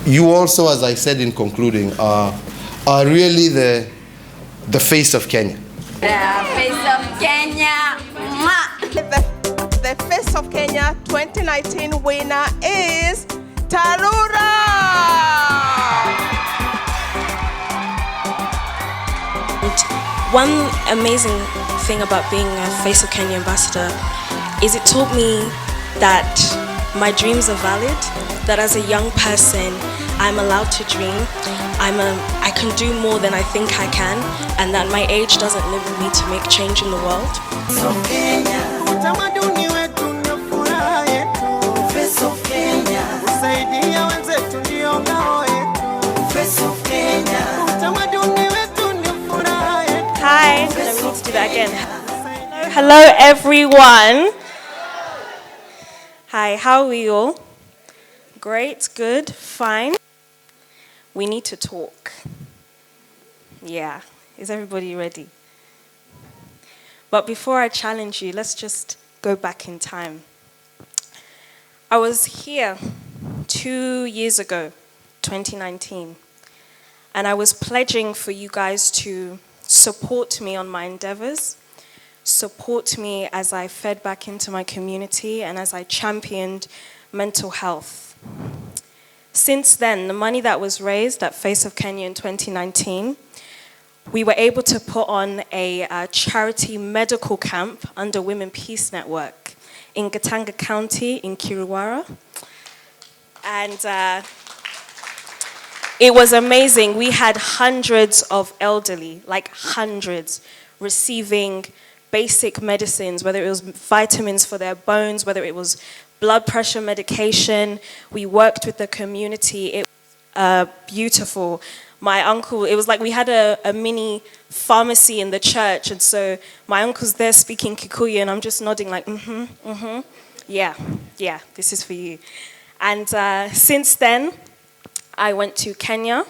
you also, as I said in concluding, are really the face of Kenya. The face of Kenya. The Face of Kenya 2019 winner is Tallulahs. One amazing thing about being a Face of Kenya Ambassador is it taught me that my dreams are valid, that as a young person, I'm allowed to dream, I can do more than I think I can, and that my age doesn't limit me to make change in the world. Hi, no, we need to do that again. Hello everyone. Hi, how are we all? Great, good, fine. We need to talk. Yeah, is everybody ready? But before I challenge you, let's just go back in time. I was here 2 years ago, 2019, and I was pledging for you guys to support me on my endeavors, support me as I fed back into my community and as I championed mental health. Since then, the money that was raised at Face of Kenya in 2019, we were able to put on a charity medical camp under Women Peace Network in Gatanga County in Kiruwara. And it was amazing. We had hundreds of elderly, like hundreds, receiving basic medicines, whether it was vitamins for their bones, whether it was blood pressure medication. We worked with the community. It was beautiful. My uncle, it was like we had a mini pharmacy in the church, and so my uncle's there speaking Kikuyu, and I'm just nodding like, yeah, this is for you. And since then, I went to Kenya.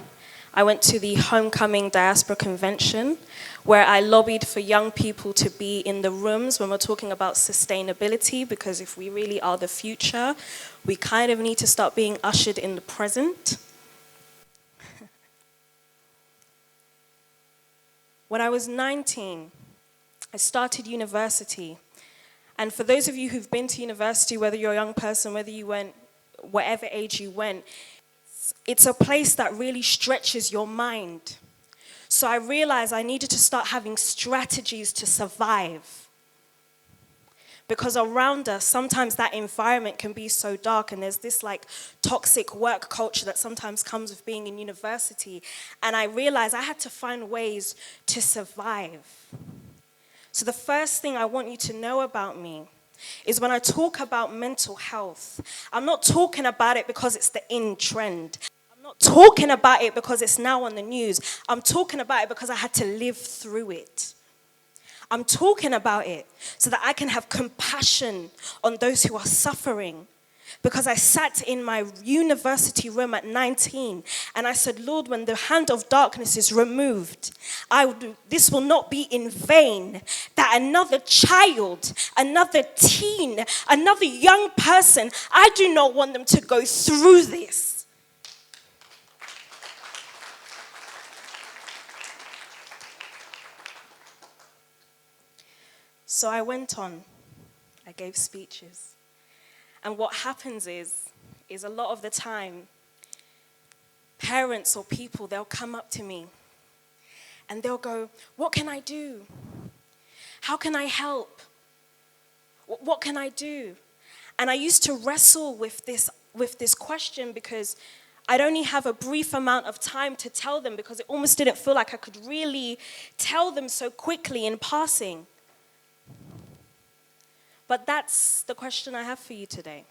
I went to the Homecoming Diaspora Convention, where I lobbied for young people to be in the rooms when we're talking about sustainability, because if we really are the future, we kind of need to start being ushered in the present. When I was 19, I started university. And for those of you who've been to university, whether you're a young person, whether you went, whatever age you went, it's a place that really stretches your mind. So I realized I needed to start having strategies to survive. Because around us, sometimes that environment can be so dark, and there's this like toxic work culture that sometimes comes with being in university. And I realized I had to find ways to survive. So the first thing I want you to know about me is when I talk about mental health, I'm not talking about it because it's the in trend. I'm not talking about it because it's now on the news. I'm talking about it because I had to live through it. I'm talking about it so that I can have compassion on those who are suffering. Because I sat in my university room at 19 and I said, Lord, when the hand of darkness is removed, this will not be in vain. That another child, another teen, another young person, I do not want them to go through this. So I went on. I gave speeches. And what happens is a lot of the time, parents or people, they'll come up to me and they'll go, what can I do? How can I help? What can I do? And I used to wrestle with this question because I'd only have a brief amount of time to tell them, because it almost didn't feel like I could really tell them so quickly in passing. But that's the question I have for you today.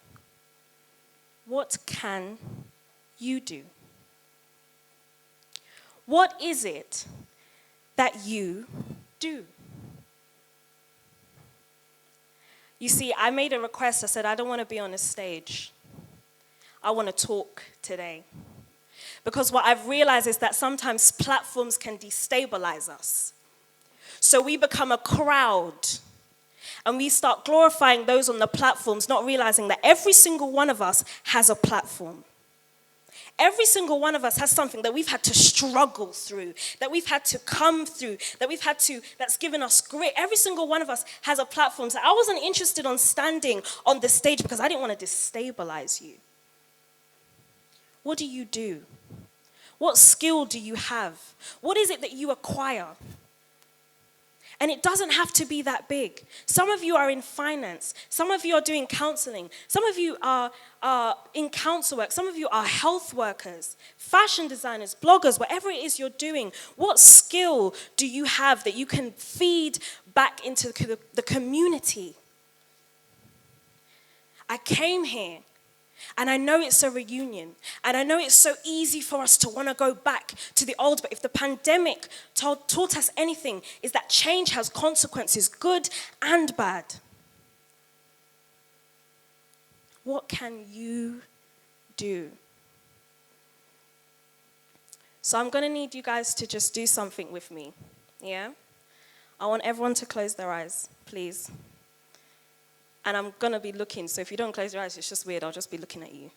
What can you do? What is it that you do? You see, I made a request. I said, I don't want to be on a stage. I want to talk today. Because what I've realized is that sometimes platforms can destabilize us. So we become a crowd. And we start glorifying those on the platforms, not realizing that every single one of us has a platform. Every single one of us has something that we've had to struggle through, that we've had to come through, that's given us grit. Every single one of us has a platform. So I wasn't interested on standing on the stage because I didn't want to destabilize you. What do you do? What skill do you have? What is it that you acquire? And it doesn't have to be that big. Some of you are in finance. Some of you are doing counseling. Some of you are in council work. Some of you are health workers, fashion designers, bloggers, whatever it is you're doing. What skill do you have that you can feed back into the community? I came here. And I know it's a reunion. And I know it's so easy for us to want to go back to the old. But if the pandemic taught us anything, is that change has consequences, good and bad. What can you do? So I'm going to need you guys to just do something with me. Yeah? I want everyone to close their eyes, please. And I'm going to be looking, so if you don't close your eyes, it's just weird. I'll just be looking at you.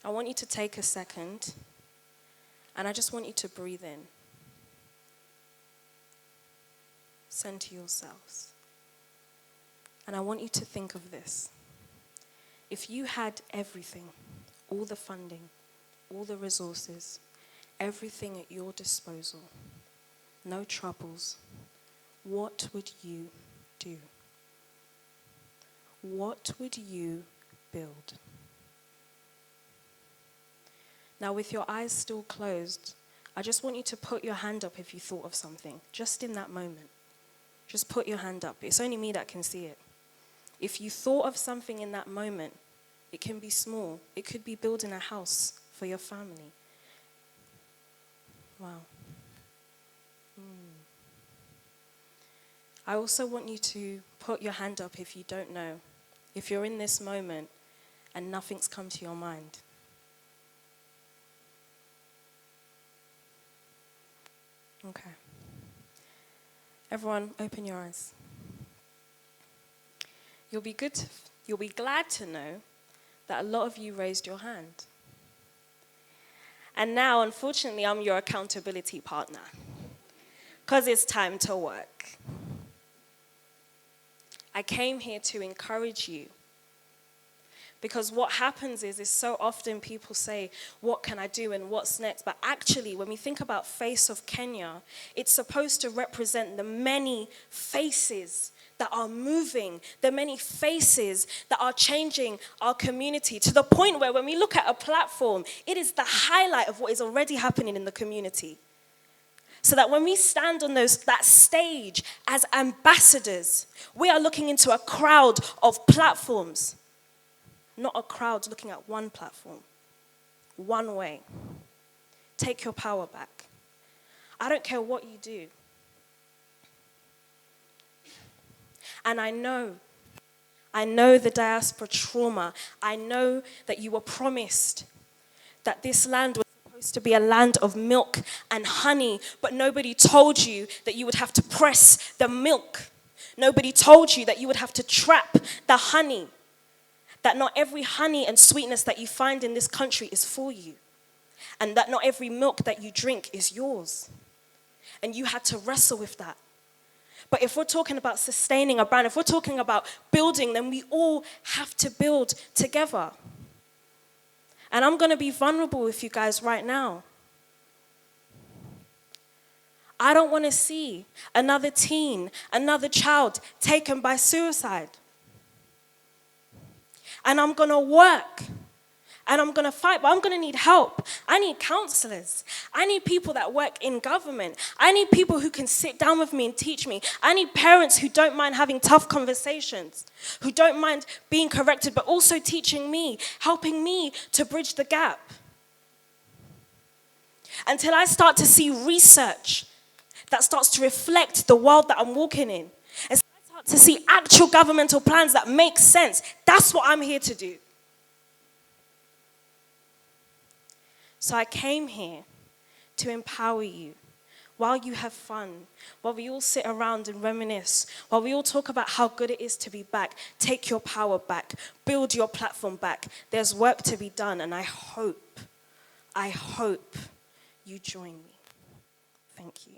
I want you to take a second, and I just want you to breathe in. Center yourselves. And I want you to think of this. If you had everything, all the funding, all the resources, everything at your disposal, no troubles, what would you do? What would you build? Now, with your eyes still closed, I just want you to put your hand up if you thought of something, just in that moment. Just put your hand up. It's only me that can see it. If you thought of something in that moment, it can be small. It could be building a house for your family. Wow. I also want you to put your hand up if you don't know. If you're in this moment and nothing's come to your mind. Okay. Everyone, open your eyes. You'll be glad to know that a lot of you raised your hand. And now, unfortunately, I'm your accountability partner. Because it's time to work. I came here to encourage you. Because what happens is so often people say, what can I do and what's next? But actually, when we think about Face of Kenya, it's supposed to represent the many faces that are moving, the many faces that are changing our community to the point where when we look at a platform, it is the highlight of what is already happening in the community. So that when we stand on that stage as ambassadors, we are looking into a crowd of platforms. Not a crowd looking at one platform. One way. Take your power back. I don't care what you do. And I know the diaspora trauma. I know that you were promised that this land was supposed to be a land of milk and honey, but nobody told you that you would have to press the milk. Nobody told you that you would have to trap the honey. That not every honey and sweetness that you find in this country is for you. And that not every milk that you drink is yours. And you had to wrestle with that. But if we're talking about sustaining a brand, if we're talking about building, then we all have to build together. And I'm going to be vulnerable with you guys right now. I don't want to see another teen, another child taken by suicide. And I'm going to work. And I'm going to fight, but I'm going to need help. I need counselors. I need people that work in government. I need people who can sit down with me and teach me. I need parents who don't mind having tough conversations, who don't mind being corrected, but also teaching me, helping me to bridge the gap. Until I start to see research that starts to reflect the world that I'm walking in. And I start to see actual governmental plans that make sense. That's what I'm here to do. So I came here to empower you while you have fun, while we all sit around and reminisce, while we all talk about how good it is to be back, take your power back, build your platform back. There's work to be done, and I hope you join me. Thank you.